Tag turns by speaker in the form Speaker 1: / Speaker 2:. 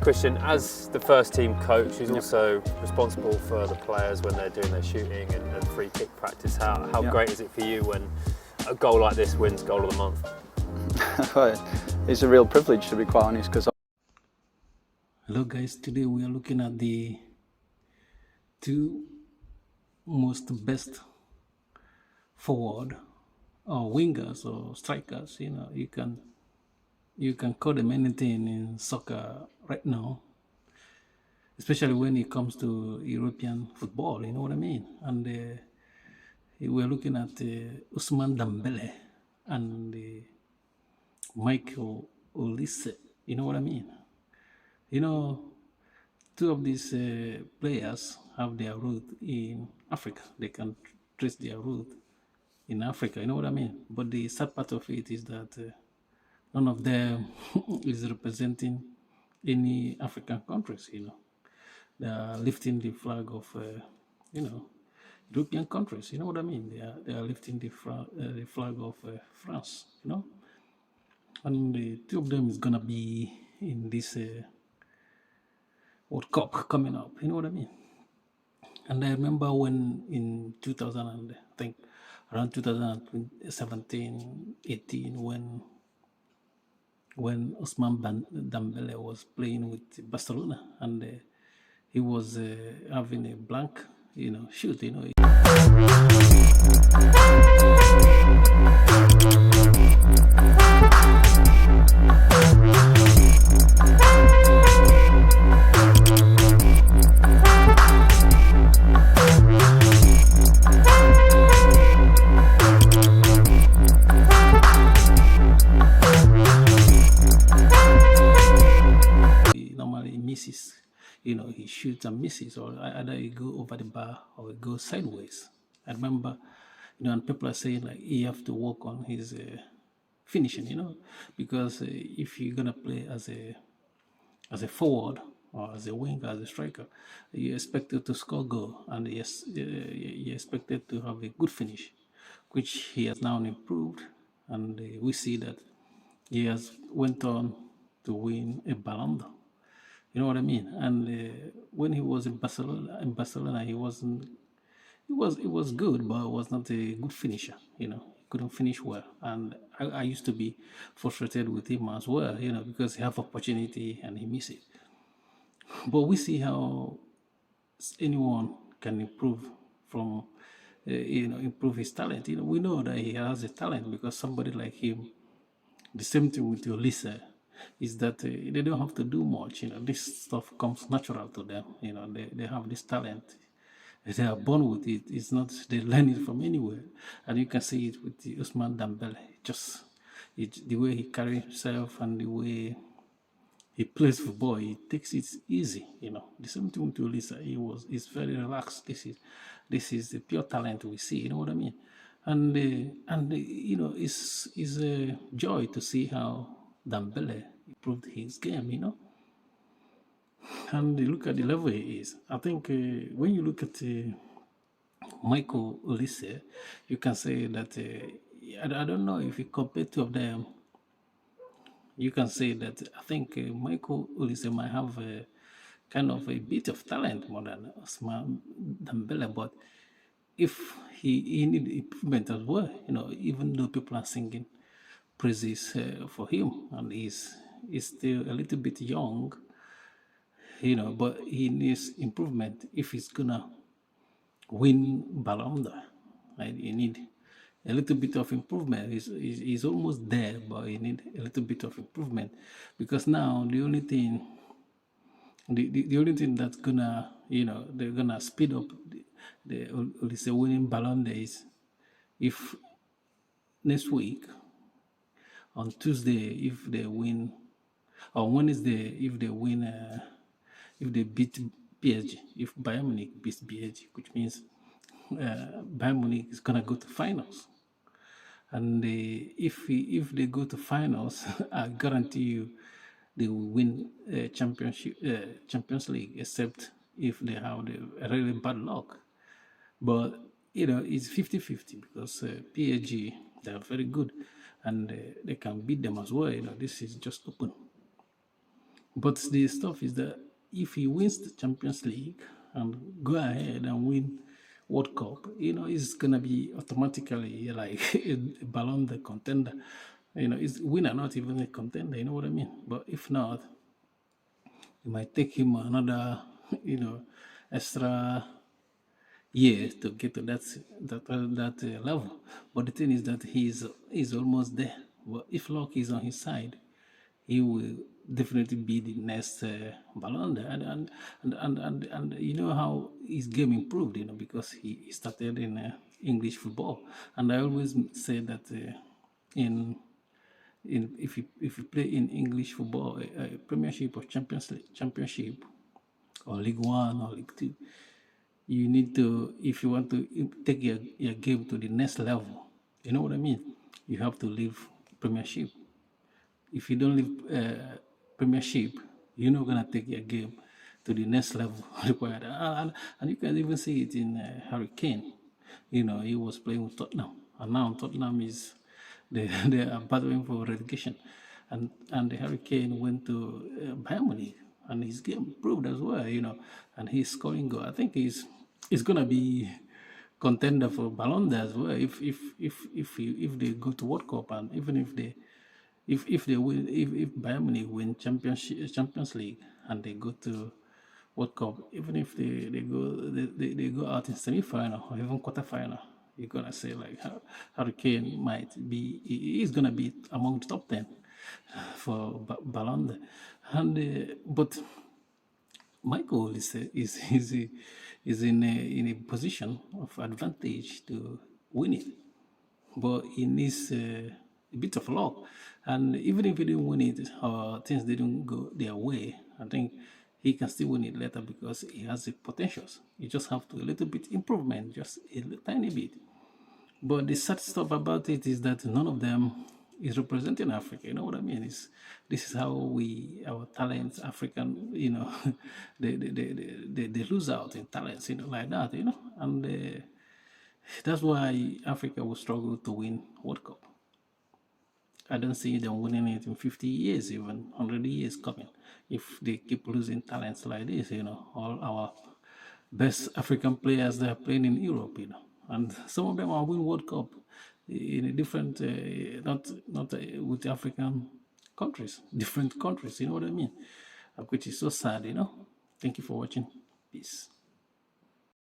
Speaker 1: Christian, as the first team coach, who's also responsible for the players when they're doing their shooting and free kick practice, how great is it for you when a goal like this wins goal of the month?
Speaker 2: It's a real privilege, to be quite honest.
Speaker 3: Hello guys, today we are looking at the two best forward or wingers or strikers. You can call them anything in soccer right now, especially when it comes to European football, you know what I mean? And we're looking at Ousmane Dambele and Michael Olise, you know what I mean? You know, two of these players have their root in Africa. They can trace their root in Africa, you know what I mean? But the sad part of it is that none of them is representing any African countries, They are lifting the flag of, European countries, you know what I mean? They are lifting the flag of France, And the two of them is gonna be in this World Cup coming up, you know what I mean? And I remember when in 2000, and I think around 2017, 18, when Ousmane Dambele was playing with Barcelona, and he was having a blank, shoot, misses, he shoots and misses, or either he go over the bar or he goes sideways. I remember, and people are saying like he have to work on his finishing, because if you're gonna play as a forward or as a winger, as a striker, you're expected to score goal, and yes, you're expected to have a good finish, which he has now improved, and we see that he has went on to win a Ballon d'Or. You know what I mean? And when he was in Barcelona, he wasn't. It was good, but it was not a good finisher. He couldn't finish well, and I used to be frustrated with him as well. Because he have opportunity and he miss it. But we see how anyone can improve from, improve his talent. We know that he has a talent because somebody like him. The same thing with Olise is that they don't have to do much. This stuff comes natural to them. They have this talent. They are born with it. It's not they learn it from anywhere, and you can see it with the Ousmane Dambele. The way he carries himself and the way he plays football, he takes it easy. The same thing with Olise. He's very relaxed. This is the pure talent we see. You know what I mean? And it's a joy to see how Dambele improved his game. And look at the level he is. I think when you look at Michael Olise, you can say that I don't know if you compare two of them. You can say that I think Michael Olise might have kind of a bit of talent more than Ousmane Dambele, but if he need improvement as well, even though people are singing praises for him, and he's still a little bit young, but he needs improvement if he's gonna win Ballon d'Or. Right? He need a little bit of improvement. He's almost there, but he need a little bit of improvement, because now the only thing that's gonna, they're gonna speed up the Olise winning Ballon d'Or is if next week on Tuesday, if they win, or Wednesday, if they win, if they beat PSG, if Bayern Munich beats PSG, which means Bayern Munich is gonna go to finals. And if they go to finals, I guarantee you they will win Champions League, except if they have the really bad luck. But it's 50-50 because PSG, they are very good, and they can beat them as well. This is just open. But the stuff is that if he wins the Champions League and go ahead and win World Cup, he's gonna be automatically like a Ballon d'Or contender. Is winner not even a contender? You know what I mean? But if not, it might take him another, extra years to get to that level. But the thing is that he's almost there. But if luck is on his side, he will definitely be the next Ballon d'Or. And you know how his game improved, because he started in English football. And I always say that in if you play in English football, a Premiership or Championship or League One or League Two, you need to, if you want to take your game to the next level, you know what I mean? You have to leave Premiership. If you don't leave Premiership, you're not gonna take your game to the next level required. And you can even see it in Harry Kane. He was playing with Tottenham, and now Tottenham is they are battling for relegation, and Harry Kane went to Bayern Munich, and his game improved as well. And he's scoring goal. I think he's gonna be contender for Ballon d'Or as well if they go to World Cup, and even if they win, if Bayern Munich win Champions League and they go to World Cup, even if they go out in semi-final or even quarter-final, you're gonna say like Harry Kane might be, he's gonna be among the top 10 for Ballon d'Or. And but Michael is in a position of advantage to win it, but he needs a bit of luck. And even if he didn't win it, or things didn't go their way, I think he can still win it later because he has the potentials. You just have to a little bit improvement, just a tiny bit. But the sad stuff about it is that none of them is representing Africa. You know what I mean? This is how our talents, African, they lose out in talents, like that, and that's why Africa will struggle to win World Cup. I don't see them winning it in 50 years, even 100 years coming, if they keep losing talents like this. All our best African players, they are playing in Europe, and some of them are winning World Cup in a different, not with African countries, different countries. You know what I mean? Which is so sad. Thank you for watching. Peace.